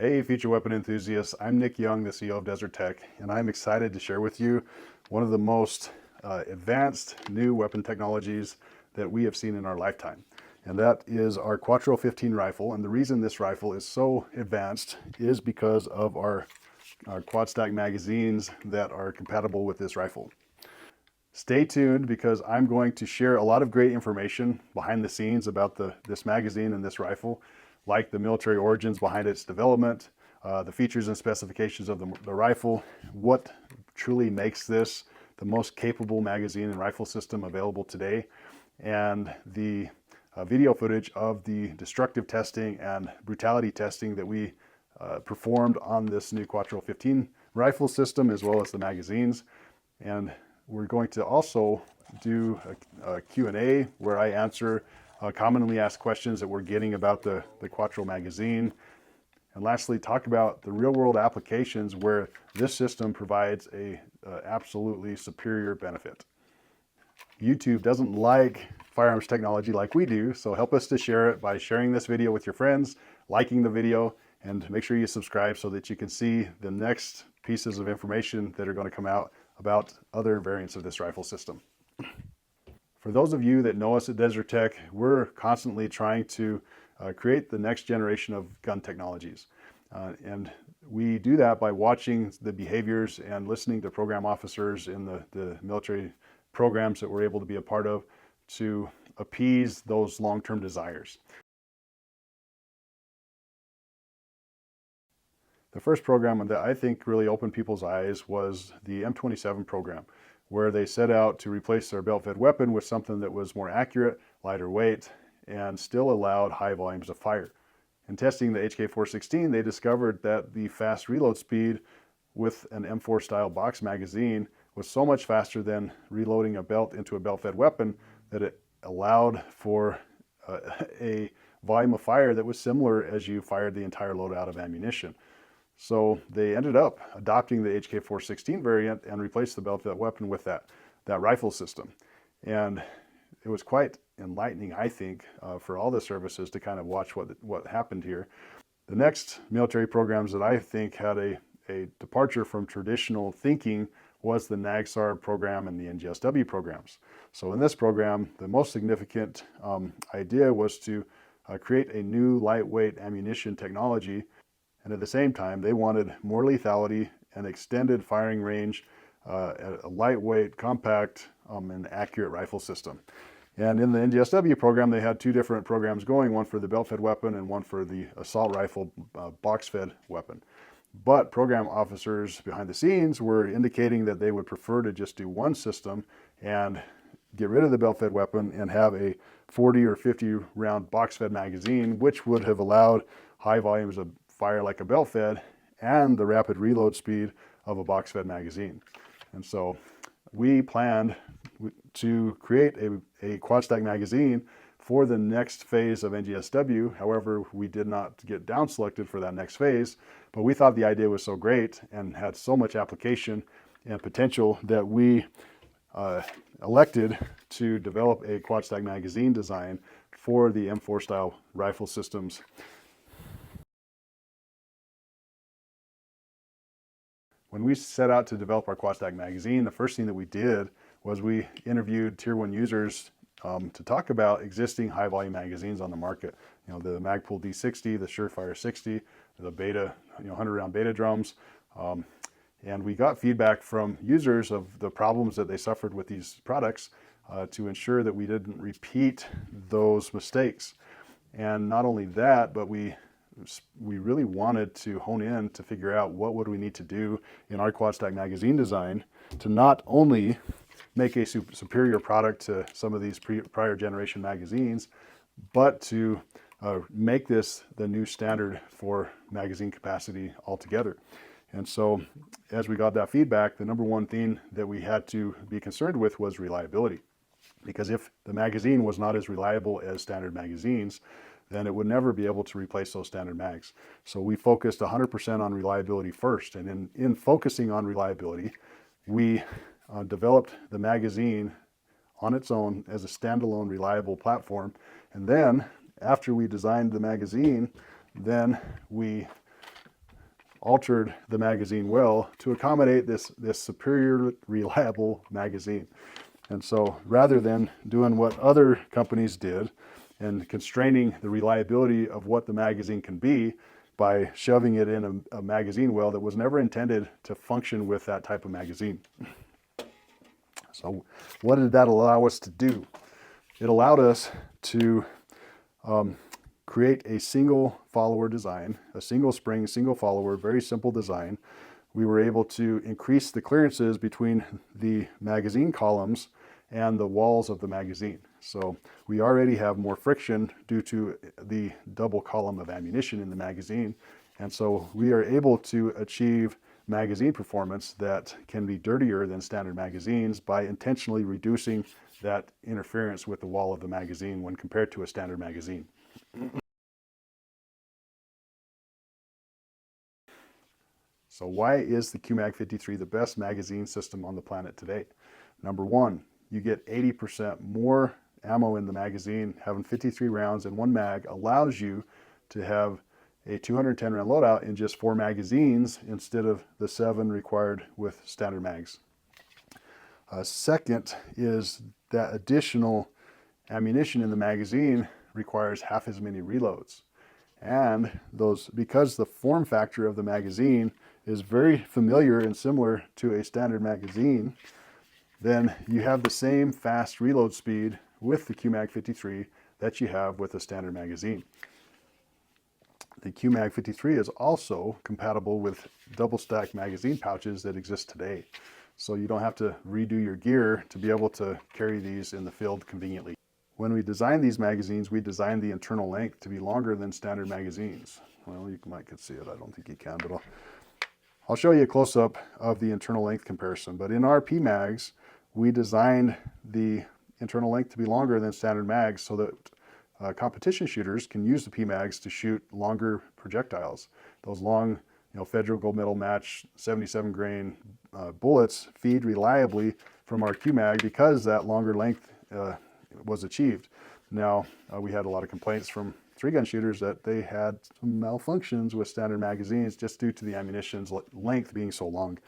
Hey, future weapon enthusiasts. I'm Nick Young, the CEO of Desert Tech, and I'm excited to share with you one of the most advanced new weapon technologies that we have seen in our lifetime. And that is our Quattro-15 rifle. And the reason this rifle is so advanced is because of our quad stack magazines that are compatible with this rifle. Stay tuned because I'm going to share a lot of great information behind the scenes about this magazine and this rifle, like the military origins behind its development, the features and specifications of the rifle, what truly makes this the most capable magazine and rifle system available today, and the video footage of the destructive testing and brutality testing that we performed on this new Quattro-15 rifle system, as well as the magazines. And we're going to also do a Q&A where I answer commonly asked questions that we're getting about the Quattro magazine. And lastly, talk about the real-world applications where this system provides a absolutely superior benefit. YouTube doesn't like firearms technology like we do, so help us to share it by sharing this video with your friends, liking the video, and make sure you subscribe so that you can see the next pieces of information that are going to come out about other variants of this rifle system. For those of you that know us at Desert Tech, we're constantly trying to create the next generation of gun technologies. And we do that by watching the behaviors and listening to program officers in the military programs that we're able to be a part of to appease those long-term desires. The first program that I think really opened people's eyes was the M27 program, where they set out to replace their belt-fed weapon with something that was more accurate, lighter weight, and still allowed high volumes of fire. In testing the HK416, they discovered that the fast reload speed with an M4 style box magazine was so much faster than reloading a belt into a belt-fed weapon that it allowed for a volume of fire that was similar as you fired the entire load out of ammunition. So they ended up adopting the HK416 variant and replaced the belt-fed weapon with that rifle system. And it was quite enlightening, I think, for all the services to kind of watch what happened here. The next military programs that I think had a departure from traditional thinking was the NAGSAR program and the NGSW programs. So in this program, the most significant idea was to create a new lightweight ammunition technology. And at the same time, they wanted more lethality and extended firing range, a lightweight, compact, and accurate rifle system. And in the NGSW program, they had two different programs going, one for the belt-fed weapon and one for the assault rifle box-fed weapon. But program officers behind the scenes were indicating that they would prefer to just do one system and get rid of the belt-fed weapon and have a 40 or 50 round box-fed magazine, which would have allowed high volumes of fire like a belt-fed and the rapid reload speed of a box-fed magazine. And so we planned to create a quad stack magazine for the next phase of NGSW. However, we did not get down selected for that next phase, but we thought the idea was so great and had so much application and potential that we elected to develop a quad stack magazine design for the M4 style rifle systems. When we set out to develop our quad stack magazine, the first thing that we did was we interviewed tier 1 users to talk about existing high volume magazines on the market. You know, the Magpul D60, the Surefire 60, the Beta, 100 round Beta drums. And we got feedback from users of the problems that they suffered with these products to ensure that we didn't repeat those mistakes. And not only that, but we really wanted to hone in to figure out what would we need to do in our quad stack magazine design to not only make a superior product to some of these prior generation magazines, but to make this the new standard for magazine capacity altogether. And so as we got that feedback, the number one thing that we had to be concerned with was reliability. Because if the magazine was not as reliable as standard magazines, then it would never be able to replace those standard mags. So we focused 100% on reliability first. And in focusing on reliability, we developed the magazine on its own as a standalone reliable platform. And then after we designed the magazine, then we altered the magazine well to accommodate this superior reliable magazine. And so rather than doing what other companies did and constraining the reliability of what the magazine can be by shoving it in a magazine well that was never intended to function with that type of magazine. So what did that allow us to do? It allowed us to create a single follower design, a single spring, single follower, very simple design. We were able to increase the clearances between the magazine columns and the walls of the magazine. So we already have more friction due to the double column of ammunition in the magazine. And so we are able to achieve magazine performance that can be dirtier than standard magazines by intentionally reducing that interference with the wall of the magazine when compared to a standard magazine. So why is the QMAG 53 the best magazine system on the planet today? Number one, you get 80% more ammo in the magazine. Having 53 rounds in one mag allows you to have a 210 round loadout in just 4 magazines instead of the 7 required with standard mags. Second is that additional ammunition in the magazine requires half as many reloads. And because the form factor of the magazine is very familiar and similar to a standard magazine, then you have the same fast reload speed with the QMAG 53 that you have with a standard magazine. The QMAG 53 is also compatible with double stack magazine pouches that exist today. So you don't have to redo your gear to be able to carry these in the field conveniently. When we designed these magazines, we designed the internal length to be longer than standard magazines. Well, you might see it. I don't think you can, but I'll show you a close-up of the internal length comparison. But in our PMags, we designed the internal length to be longer than standard mags so that competition shooters can use the PMags to shoot longer projectiles. Those long, Federal Gold Medal match 77 grain bullets feed reliably from our QMAG because that longer length was achieved. Now, we had a lot of complaints from 3-gun shooters that they had some malfunctions with standard magazines just due to the ammunition's length being so long.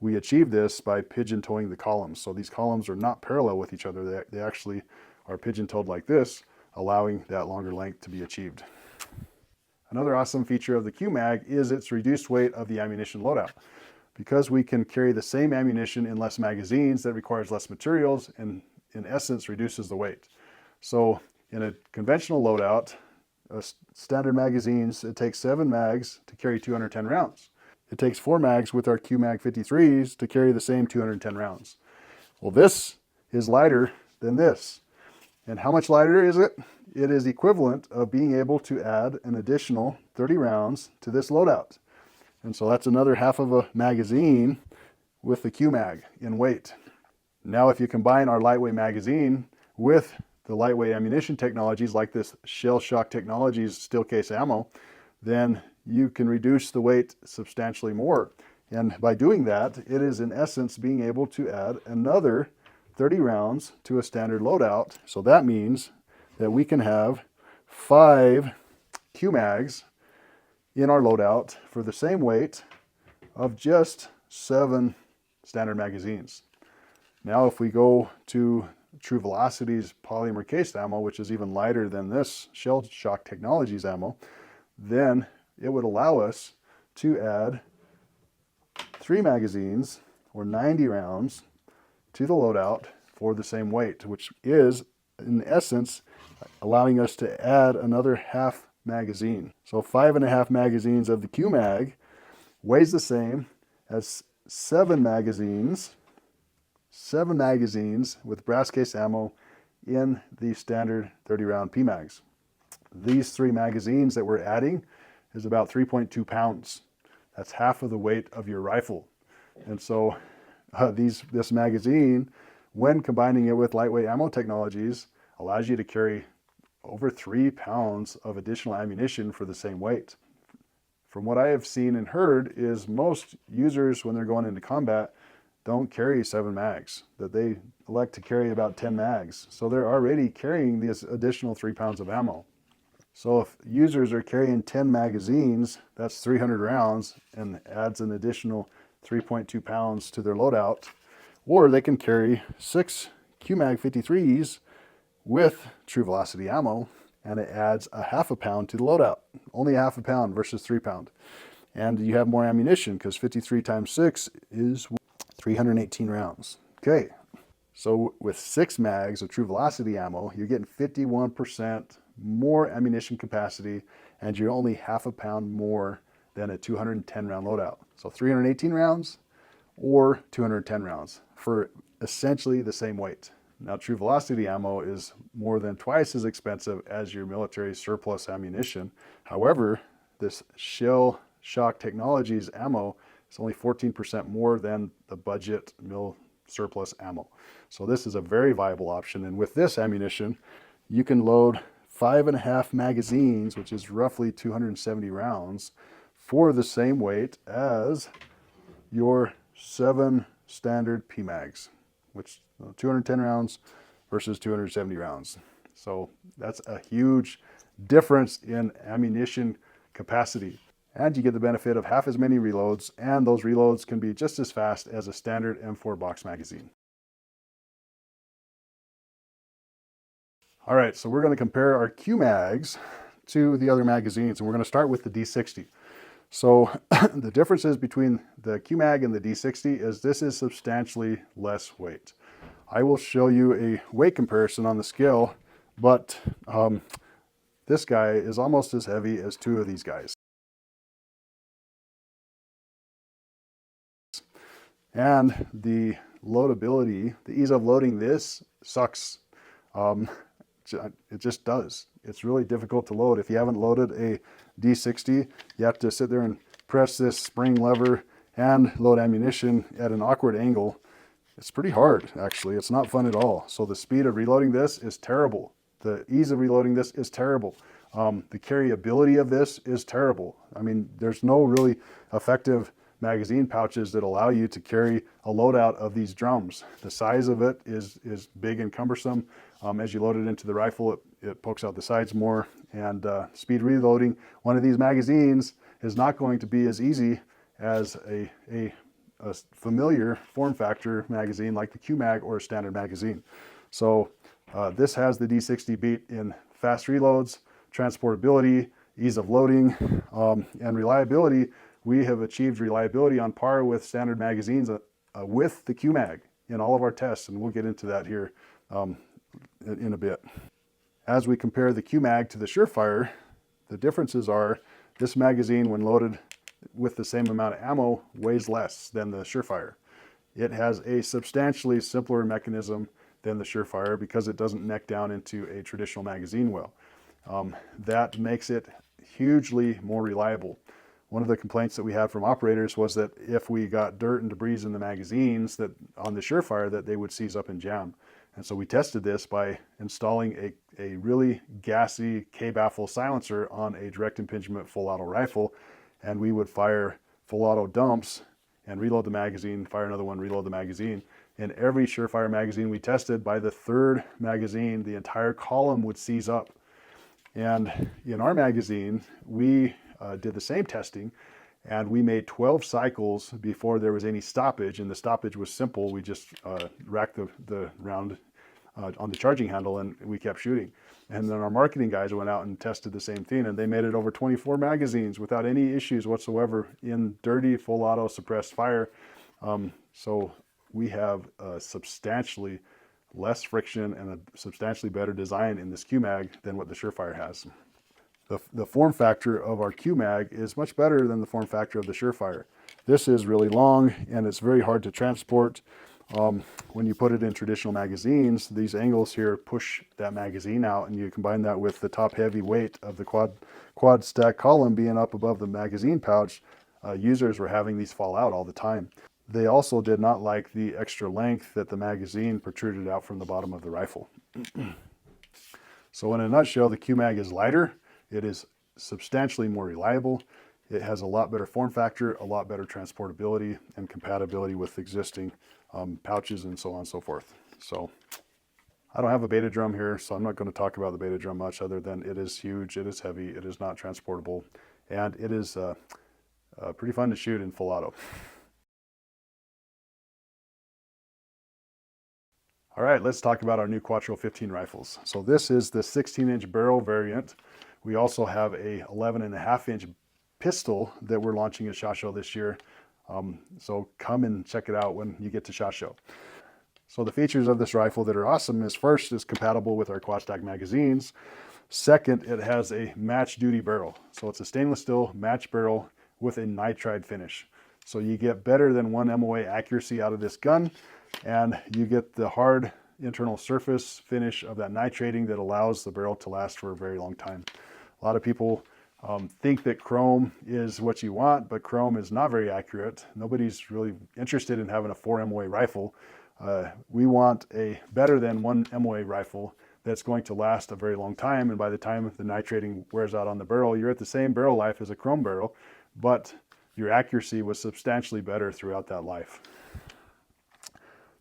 We achieved this by pigeon-toeing the columns. So these columns are not parallel with each other. They actually are pigeon-toed like this, allowing that longer length to be achieved. Another awesome feature of the QMAG is its reduced weight of the ammunition loadout. Because we can carry the same ammunition in less magazines, that requires less materials and in essence reduces the weight. So in a conventional loadout, standard magazines, it takes 7 mags to carry 210 rounds. It takes 4 mags with our QMAG 53s to carry the same 210 rounds. Well, this is lighter than this. And how much lighter is it? It is equivalent of being able to add an additional 30 rounds to this loadout. And so that's another half of a magazine with the QMAG in weight. Now, if you combine our lightweight magazine with the lightweight ammunition technologies like this Shell Shock Technologies steel case ammo, then you can reduce the weight substantially more. And by doing that, it is in essence being able to add another 30 rounds to a standard loadout. So that means that we can have 5 QMags in our loadout for the same weight of just 7 standard magazines. Now, if we go to True Velocity's polymer cased ammo, which is even lighter than this Shell Shock Technologies ammo, then it would allow us to add 3 magazines or 90 rounds to the loadout for the same weight, which is in essence allowing us to add another half magazine. So 5.5 magazines of the QMAG weighs the same as 7 magazines with brass case ammo in the standard 30 round PMags. These 3 magazines that we're adding is about 3.2 pounds. That's half of the weight of your rifle. And so this magazine, when combining it with lightweight ammo technologies, allows you to carry over 3 pounds of additional ammunition for the same weight. From what I have seen and heard is most users, when they're going into combat, don't carry 7 mags, that they elect to carry about 10 mags. So they're already carrying this additional 3 pounds of ammo. So if users are carrying 10 magazines, that's 300 rounds and adds an additional 3.2 pounds to their loadout. Or they can carry 6 QMAG 53s with true velocity ammo, and it adds a half a pound to the loadout. Only a half a pound versus 3 pound. And you have more ammunition because 53 times 6 is 318 rounds. Okay, so with 6 mags of true velocity ammo, you're getting 51% more ammunition capacity, and you're only half a pound more than a 210 round loadout. So 318 rounds or 210 rounds for essentially the same weight. Now, true velocity ammo is more than twice as expensive as your military surplus ammunition. However, this Shell Shock Technologies ammo is only 14% more than the budget mil surplus ammo. So this is a very viable option. And with this ammunition, you can load 5.5 magazines, which is roughly 270 rounds, for the same weight as your 7 standard PMags, which 210 rounds versus 270 rounds. So that's a huge difference in ammunition capacity. And you get the benefit of half as many reloads, and those reloads can be just as fast as a standard M4 box magazine. All right, so we're going to compare our QMags to the other magazines, and we're going to start with the D60. So the differences between the QMAG and the D60 is this is substantially less weight. I will show you a weight comparison on the scale, but this guy is almost as heavy as 2 of these guys. And the loadability, the ease of loading this sucks. It just does. It's really difficult to load. If you haven't loaded a D60, you have to sit there and press this spring lever and load ammunition at an awkward angle. It's pretty hard, actually. It's not fun at all. So the speed of reloading this is terrible. The ease of reloading this is terrible. The carryability of this is terrible. I mean, there's no really effective magazine pouches that allow you to carry a loadout of these drums. The size of it is big and cumbersome. As you load it into the rifle, it pokes out the sides more. And speed reloading one of these magazines is not going to be as easy as a familiar form factor magazine like the QMAG or a standard magazine. So this has the D60 beat in fast reloads, transportability, ease of loading, and reliability. We have achieved reliability on par with standard magazines with the QMAG in all of our tests, and we'll get into that here in a bit. As we compare the QMAG to the Surefire, the differences are this magazine, when loaded with the same amount of ammo, weighs less than the Surefire. It has a substantially simpler mechanism than the Surefire because it doesn't neck down into a traditional magazine well. That makes it hugely more reliable. One of the complaints that we had from operators was that if we got dirt and debris in the magazines that on the Surefire, that they would seize up and jam. And so we tested this by installing a really gassy K-baffle silencer on a direct impingement full auto rifle, and we would fire full auto dumps and reload the magazine, fire another one, reload the magazine. In every Surefire magazine we tested, by the 3rd magazine, the entire column would seize up. And in our magazine, we did the same testing, and we made 12 cycles before there was any stoppage, and the stoppage was simple. We just racked the round on the charging handle, and we kept shooting. And then our marketing guys went out and tested the same thing, and they made it over 24 magazines without any issues whatsoever in dirty, full auto suppressed fire. So we have substantially less friction and a substantially better design in this QMAG than what the Surefire has. The form factor of our QMAG is much better than the form factor of the Surefire. This is really long, and it's very hard to transport. When you put it in traditional magazines, these angles here push that magazine out, and you combine that with the top heavy weight of the quad stack column being up above the magazine pouch, users were having these fall out all the time. They also did not like the extra length that the magazine protruded out from the bottom of the rifle. So in a nutshell, the QMAG is lighter, it is substantially more reliable, it has a lot better form factor, a lot better transportability and compatibility with existing pouches and so on and so forth. So I don't have a beta drum here, so I'm not going to talk about the beta drum much other than it is huge, it is heavy, it is not transportable, and it is pretty fun to shoot in full auto. All right, let's talk about our new Quattro-15 rifles. So this is the 16-inch barrel variant. We also have a 11.5-inch pistol that we're launching at SHOT Show this year. So come and check it out when you get to SHOT Show. So the features of this rifle that are awesome is, first, it's compatible with our quad stack magazines. Second, it has a match duty barrel. So it's a stainless steel match barrel with a nitride finish. So you get better than 1 MOA accuracy out of this gun, and you get the hard internal surface finish of that nitrating that allows the barrel to last for a very long time. A lot of people think that chrome is what you want, but chrome is not very accurate. Nobody's really interested in having a 4 MOA rifle. We want a better than 1 MOA rifle that's going to last a very long time, and by the time the nitrating wears out on the barrel, you're at the same barrel life as a chrome barrel, but your accuracy was substantially better throughout that life.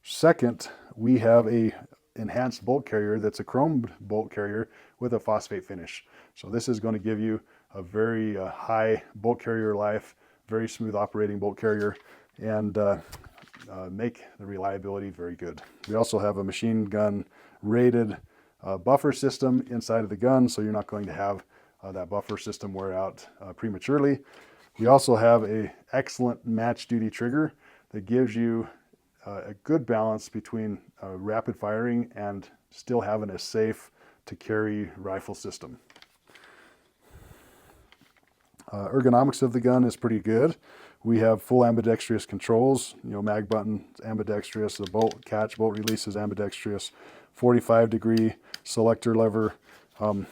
Second, we have a enhanced bolt carrier that's a chromed bolt carrier with a phosphate finish. So this is going to give you a very high bolt carrier life, very smooth operating bolt carrier, and make the reliability very good. We also have a machine gun rated buffer system inside of the gun, so you're not going to have that buffer system wear out prematurely. We also have an excellent match duty trigger that gives you a good balance between rapid firing and still having a safe to carry rifle system. Ergonomics of the gun is pretty good. We have full ambidextrous controls, mag button ambidextrous, the bolt catch, bolt release is ambidextrous, 45-degree selector lever, a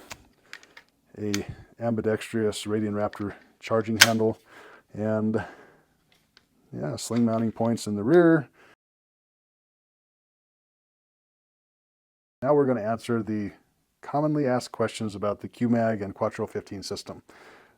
ambidextrous Radian Raptor charging handle, and yeah, sling mounting points in the rear. Now we're going to answer the commonly asked questions about the QMAG and Quattro-15 system.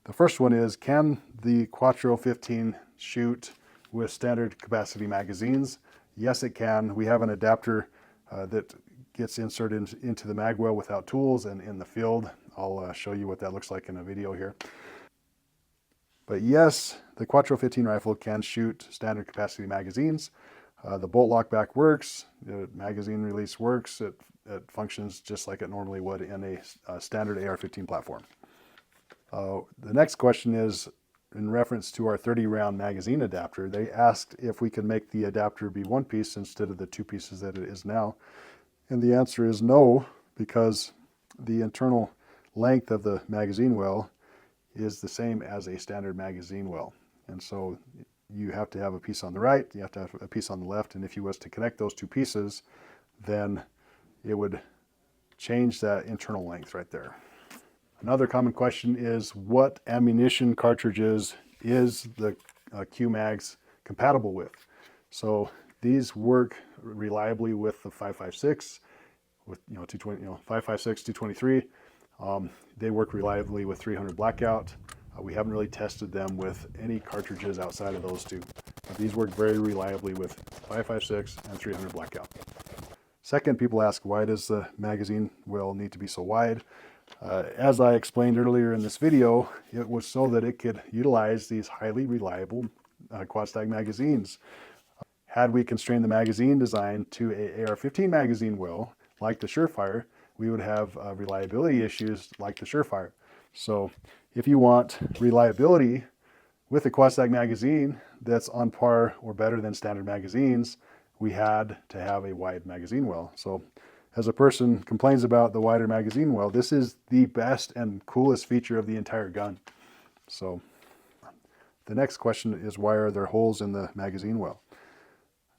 The first one is, can the Quattro-15 shoot with standard capacity magazines? Yes, it can. We have an adapter that gets inserted into the mag well without tools and in the field. I'll show you what that looks like in a video here. But yes, the Quattro-15 rifle can shoot standard capacity magazines. The bolt lock back works, the magazine release works, it functions just like it normally would in a standard AR-15 platform. The next question is in reference to our 30-round magazine adapter. They asked if we could make the adapter be one piece instead of the two pieces that it is now. And the answer is no, because the internal length of the magazine well is the same as a standard magazine well. And so you have to have a piece on the right, you have to have a piece on the left, and if you was to connect those two pieces, then it would change that internal length right there. Another common question is, what ammunition cartridges is the QMAGs compatible with? So these work reliably with the 5.56, with 220, 5.56, 223. They work reliably with 300 blackout. We haven't really tested them with any cartridges outside of those two. These work very reliably with 5.56 and 300 blackout. Second, people ask, why does the magazine well need to be so wide? As I explained earlier in this video, it was so that it could utilize these highly reliable quad stack magazines. Had we constrained the magazine design to a AR-15 magazine well, like the Surefire, we would have reliability issues like the Surefire. So if you want reliability with a quad stack magazine that's on par or better than standard magazines, we had to have a wide magazine well. So as a person complains about the wider magazine well, this is the best and coolest feature of the entire gun. So the next question is, why are there holes in the magazine well?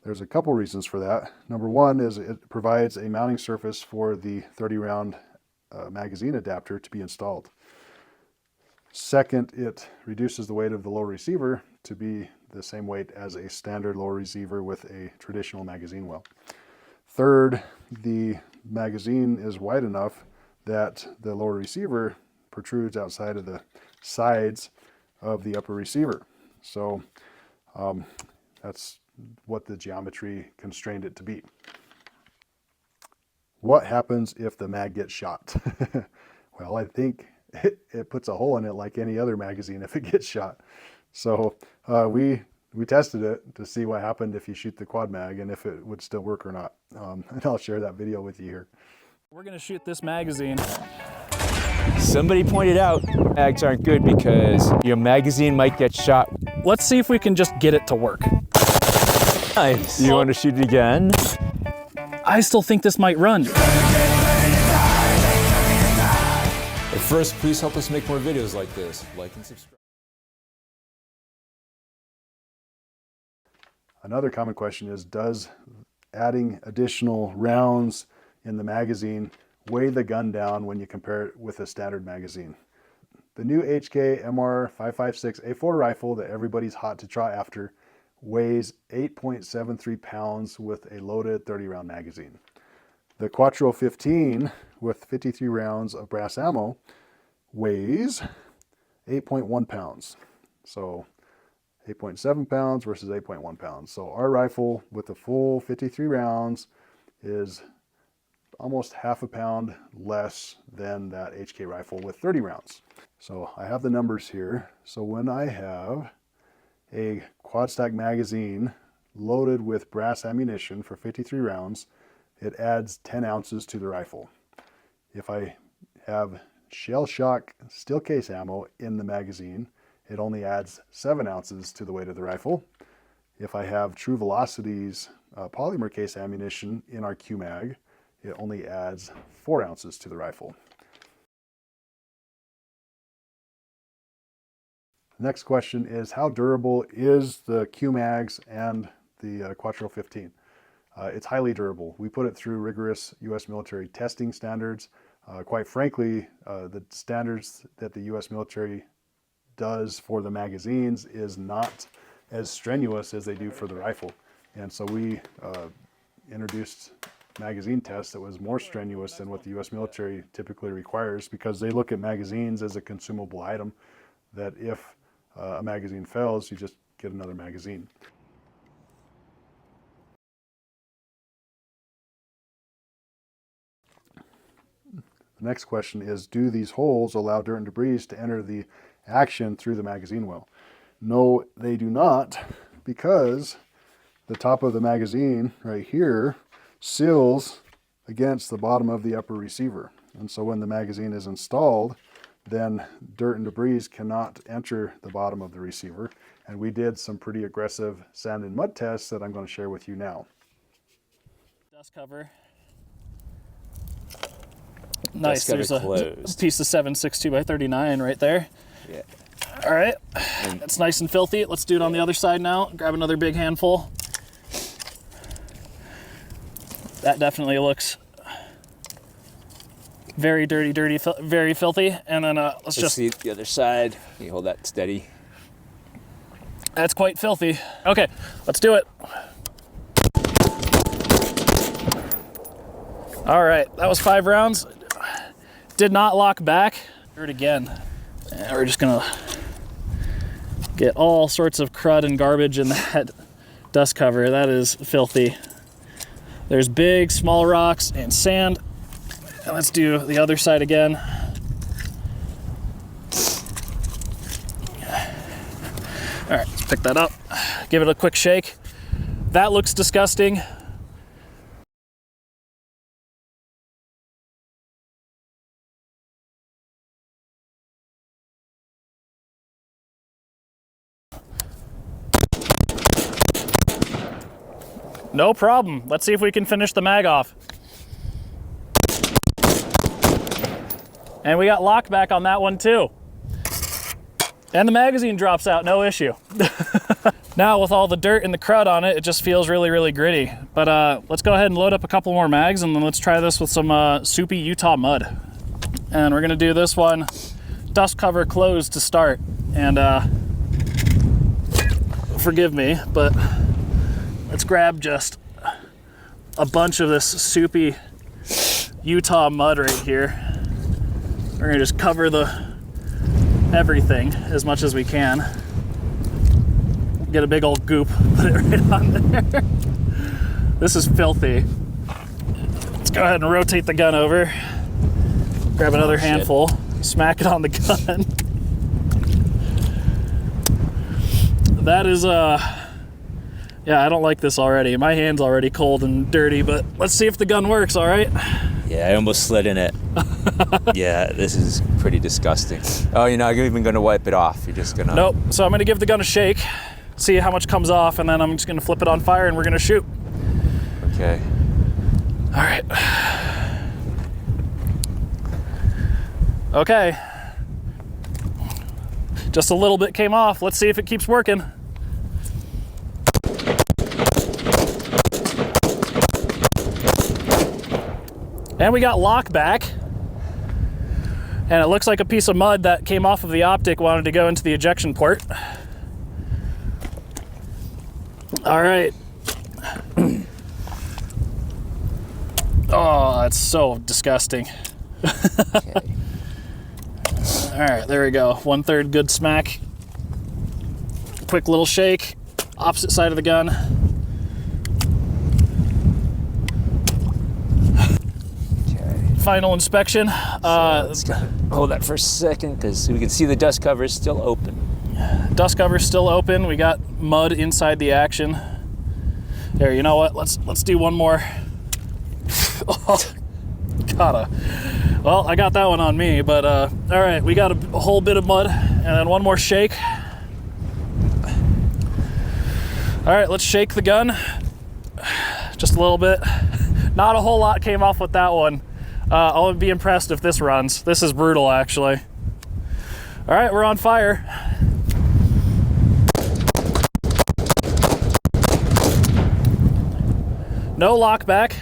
There's a couple reasons for that. Number one is it provides a mounting surface for the 30-round magazine adapter to be installed. Second, it reduces the weight of the lower receiver to be the same weight as a standard lower receiver with a traditional magazine well. Third, the magazine is wide enough that the lower receiver protrudes outside of the sides of the upper receiver. So that's what the geometry constrained it to be. What happens if the mag gets shot? Well, I think it puts a hole in it like any other magazine if it gets shot. So we tested it to see what happened if you shoot the quad mag and if it would still work or not. And I'll share that video with you here. We're gonna shoot this magazine. Somebody pointed out mags aren't good because your magazine might get shot. Let's see if we can just get it to work. Nice. You want to shoot it again? I still think this might run. But first, please help us make more videos like this. Like and subscribe. Another common question is, does adding additional rounds in the magazine weigh the gun down when you compare it with a standard magazine? The new HK MR556A4 rifle that everybody's hot to try after weighs 8.73 pounds with a loaded 30-round magazine. The Quattro-15 with 53 rounds of brass ammo weighs 8.1 pounds. So 8.7 pounds versus 8.1 pounds. So our rifle with the full 53 rounds is almost half a pound less than that HK rifle with 30 rounds. So I have the numbers here. So when I have a quad stack magazine loaded with brass ammunition for 53 rounds, it adds 10 ounces to the rifle. If I have shell shock steel case ammo in the magazine, it only adds 7 ounces to the weight of the rifle. If I have True Velocities polymer case ammunition in our QMAG, it only adds 4 ounces to the rifle. The next question is, how durable is the QMAGs and the Quattro-15? It's highly durable. We put it through rigorous U.S. military testing standards. Quite frankly, the standards that the U.S. military does for the magazines is not as strenuous as they do for the rifle. And so we introduced magazine tests that was more strenuous than what the U.S. military typically requires, because they look at magazines as a consumable item, that if a magazine fails, you just get another magazine. The next question is, do these holes allow dirt and debris to enter the action through the magazine well? No, they do not, because the top of the magazine right here seals against the bottom of the upper receiver. And so when the magazine is installed, then dirt and debris cannot enter the bottom of the receiver. And we did some pretty aggressive sand and mud tests that I'm going to share with you now. Dust cover. Nice, Dust cover there's a piece of 7.62 by 39 right there. Yeah. All right, it's nice and filthy. Let's do it on the other side now. Grab another big handful. That definitely looks very dirty, very filthy. And then let's just see the other side. Can you hold that steady? That's quite filthy. Okay, let's do it. All right, that was 5 rounds. Did not lock back. Do it again. And we're just gonna get all sorts of crud and garbage in that dust cover. That is filthy. There's big, small rocks and sand. And let's do the other side again. All right, let's pick that up. Give it a quick shake. That looks disgusting. No problem. Let's see if we can finish the mag off. And we got lock back on that one too. And the magazine drops out, no issue. Now with all the dirt and the crud on it, it just feels really, really gritty. But let's go ahead and load up a couple more mags, and then let's try this with some soupy Utah mud. And we're gonna do this one dust cover closed to start. And forgive me, but let's grab just a bunch of this soupy Utah mud right here. We're gonna just cover everything as much as we can. Get a big old goop, put it right on there. This is filthy. Let's go ahead and rotate the gun over. Grab another handful, smack it on the gun. That is, yeah, I don't like this already. My hand's already cold and dirty, but let's see if the gun works, all right? Yeah, I almost slid in it. Yeah, this is pretty disgusting. Oh, you're not even gonna wipe it off. You're just gonna... Nope, so I'm gonna give the gun a shake, see how much comes off, and then I'm just gonna flip it on fire and we're gonna shoot. Okay. All right. Okay. Just a little bit came off. Let's see if it keeps working. And we got lock back. And it looks like a piece of mud that came off of the optic wanted to go into the ejection port. All right. Oh, that's so disgusting. Okay. All right, there we go. 1/3 good smack. Quick little shake. Opposite side of the gun. Final inspection. Let's hold that for a second because we can see the dust cover is still open. Dust cover's still open. We got mud inside the action. There, you know what? Let's do one more. Oh, gotta. Well, I got that one on me, but all right, we got a whole bit of mud and then one more shake. All right, let's shake the gun. Just a little bit. Not a whole lot came off with that one. I'll be impressed if this runs. This is brutal, actually. All right, we're on fire. No lockback.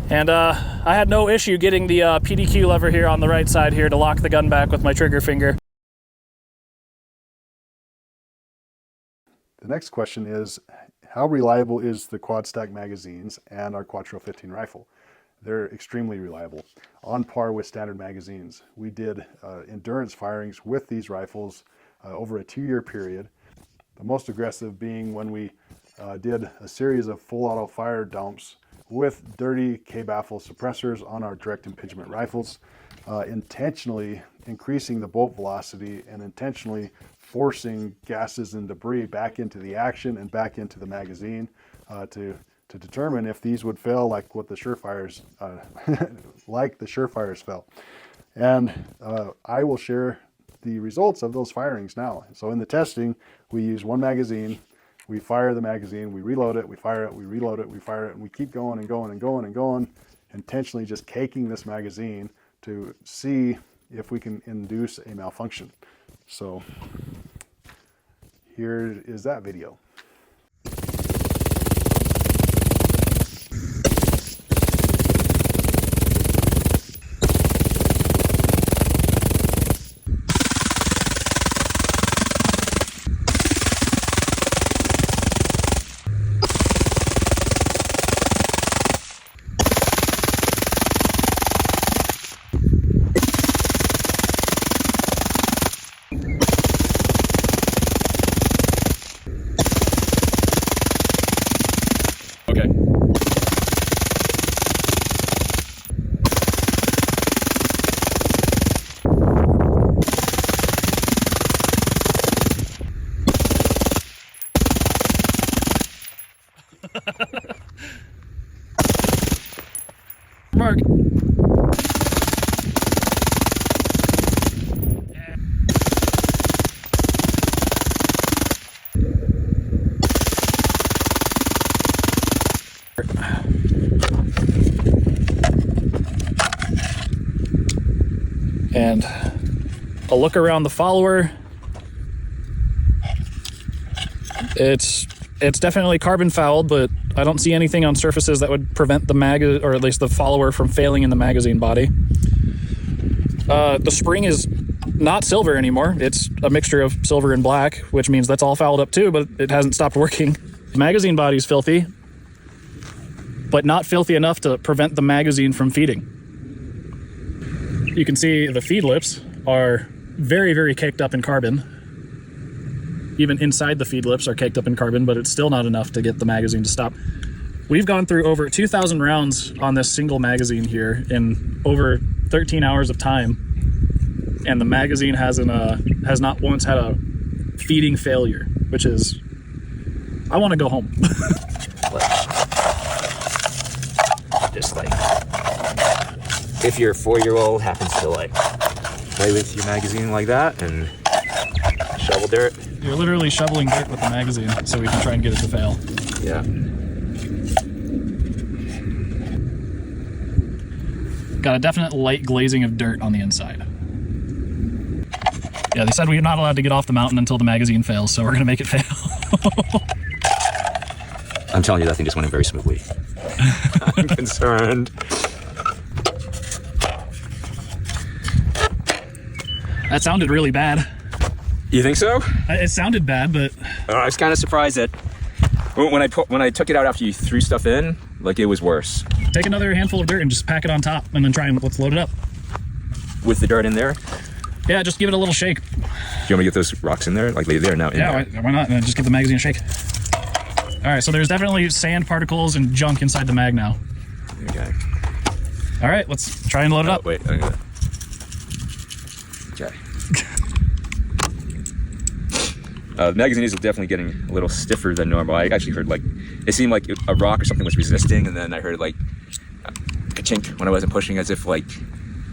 And I had no issue getting the PDQ lever here on the right side here to lock the gun back with my trigger finger. The next question is, how reliable is the quad stack magazines and our Quattro-15 rifle? They're extremely reliable, on par with standard magazines. We did endurance firings with these rifles over a 2-year period. The most aggressive being when we did a series of full auto fire dumps with dirty K-baffle suppressors on our direct impingement rifles, intentionally increasing the bolt velocity and intentionally forcing gases and debris back into the action and back into the magazine to determine if these would fail like what the Surefires fell. And I will share the results of those firings now. So in the testing, we use one magazine, we fire the magazine, we reload it, we fire it, we reload it, we fire it, and we keep going and going and going and going, intentionally just caking this magazine to see if we can induce a malfunction. So here is that video. Mark. And a look around the follower. It's definitely carbon fouled, but I don't see anything on surfaces that would prevent the or at least the follower from failing in the magazine body. The spring is not silver anymore. It's a mixture of silver and black, which means that's all fouled up too, but it hasn't stopped working. The magazine body's filthy, but not filthy enough to prevent the magazine from feeding. You can see the feed lips are very, very caked up in carbon. even inside the feed lips are caked up in carbon, but it's still not enough to get the magazine to stop. We've gone through over 2,000 rounds on this single magazine here in over 13 hours of time, and the magazine has not once had a feeding failure, which is, I want to go home. Just like, if your 4-year-old happens to like play with your magazine like that and shovel dirt. You're literally shoveling dirt with the magazine so we can try and get it to fail. Yeah. Got a definite light glazing of dirt on the inside. Yeah, they said we're not allowed to get off the mountain until the magazine fails, so we're gonna make it fail. I'm telling you, that thing just went in very smoothly. I'm concerned. That sounded really bad. You think so? It sounded bad, but I was kind of surprised that when I took it out after you threw stuff in, like it was worse. take another handful of dirt and just pack it on top, and then let's load it up. With the dirt in there? Yeah, just give it a little shake. Do you want me to get those rocks in there? Like they're now in there. Yeah, why not? Just give the magazine a shake. All right, so there's definitely sand particles and junk inside the mag now. Okay. All right, let's try and load it up. Wait, I gotta... Okay. The magazine is definitely getting a little stiffer than normal. I actually heard it seemed like a rock or something was resisting, and then I heard ka-chink when I wasn't pushing, as if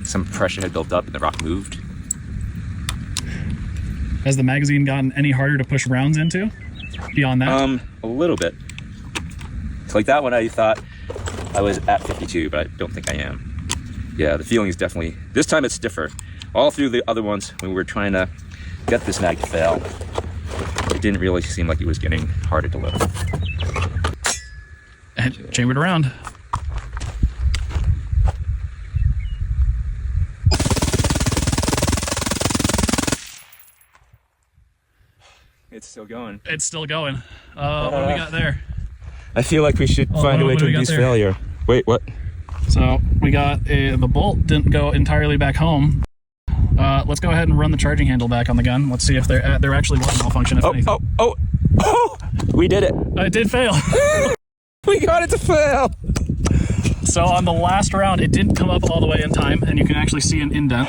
some pressure had built up and the rock moved. Has the magazine gotten any harder to push rounds into beyond that? A little bit. It's like that one I thought I was at 52, but I don't think I am. Yeah, the feeling is definitely, this time it's stiffer. All through the other ones, when we were trying to get this mag to fail, it didn't really seem like it was getting harder to load. And chambered around. It's still going. It's still going. What do we got there? I feel like we should find a way to reduce failure. Wait, what? So we got the bolt didn't go entirely back home. Let's go ahead and run the charging handle back on the gun. Let's see if there actually was a malfunction. If anything. Oh! We did it. It did fail. We got it to fail. So on the last round, it didn't come up all the way in time, and you can actually see an indent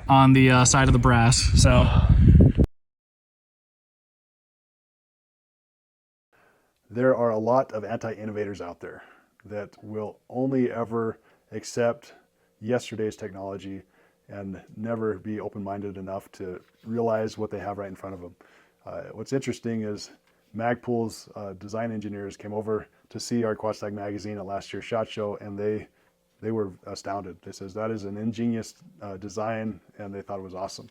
on the side of the brass. So there are a lot of anti-innovators out there that will only ever accept yesterday's technology and never be open-minded enough to realize what they have right in front of them. What's interesting is Magpool's design engineers came over to see our Quad-Stack magazine at last year's SHOT Show, and they were astounded. They says that is an ingenious design, and they thought it was awesome.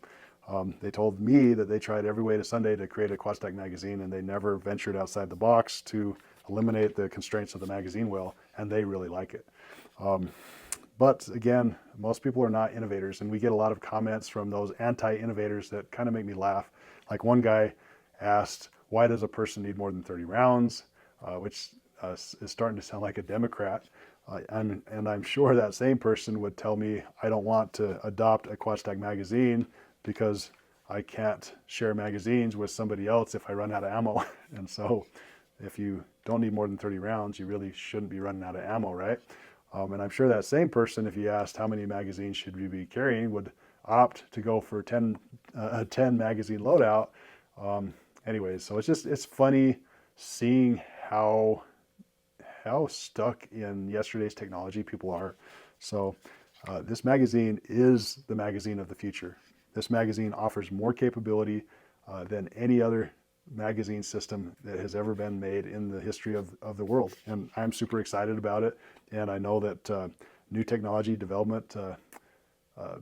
They told me that they tried every way to Sunday to create a Quad-Stack magazine, and they never ventured outside the box to eliminate the constraints of the magazine well, and they really like it. But again, most people are not innovators, and we get a lot of comments from those anti-innovators that kind of make me laugh. Like one guy asked, why does a person need more than 30 rounds? Which is starting to sound like a Democrat. And I'm sure that same person would tell me, I don't want to adopt a Quad-Stack magazine because I can't share magazines with somebody else if I run out of ammo. And so if you don't need more than 30 rounds, you really shouldn't be running out of ammo, right? And I'm sure that same person, if you asked how many magazines should we be carrying, would opt to go for a 10 magazine loadout. Anyways, so it's funny seeing how stuck in yesterday's technology people are. So this magazine is the magazine of the future. This magazine offers more capability than any other magazine system that has ever been made in the history of the world. And I'm super excited about it. And I know that new technology development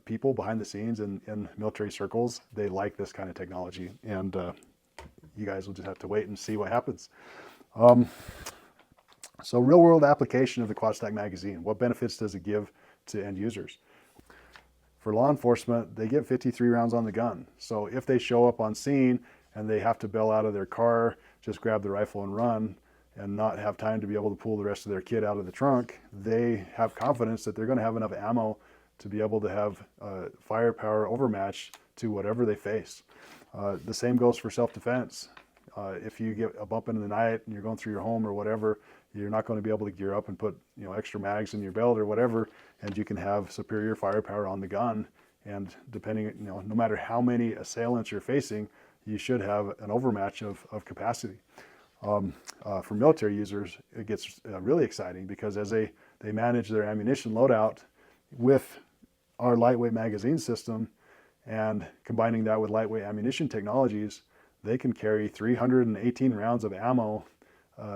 people behind the scenes in military circles, they like this kind of technology. And you guys will just have to wait and see what happens. So real world application of the Quad-Stack magazine, what benefits does it give to end users? For law enforcement, they get 53 rounds on the gun. So if they show up on scene and they have to bail out of their car, just grab the rifle and run, and not have time to be able to pull the rest of their kit out of the trunk, they have confidence that they're going to have enough ammo to be able to have firepower overmatch to whatever they face. The same goes for self-defense. if you get a bump in the night and you're going through your home or whatever, you're not going to be able to gear up and put extra mags in your belt or whatever, and you can have superior firepower on the gun. And depending, no matter how many assailants you're facing, you should have an overmatch of capacity. For military users, it gets really exciting because as they manage their ammunition loadout with our lightweight magazine system and combining that with lightweight ammunition technologies, they can carry 318 rounds of ammo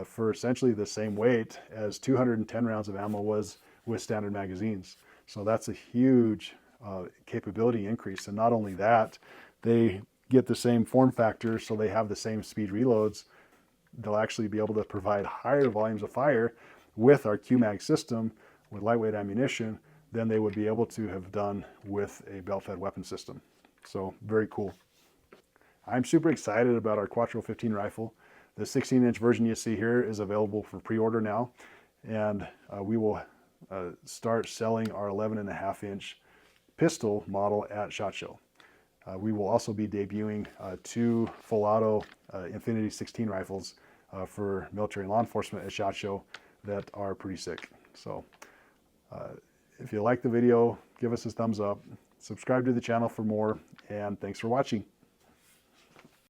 for essentially the same weight as 210 rounds of ammo was with standard magazines. So that's a huge capability increase. And not only that, they get the same form factor, so they have the same speed reloads. They'll actually be able to provide higher volumes of fire with our QMAG system with lightweight ammunition than they would be able to have done with a belt-fed weapon system. So very cool. I'm super excited about our Quattro-15 rifle. The 16-inch version you see here is available for pre-order now, and we will start selling our 11.5-inch pistol model at SHOT Show. We will also be debuting 2 full auto Infinity 16 rifles for military and law enforcement at SHOT Show that are pretty sick. So if you like the video, give us a thumbs up, subscribe to the channel for more, and thanks for watching.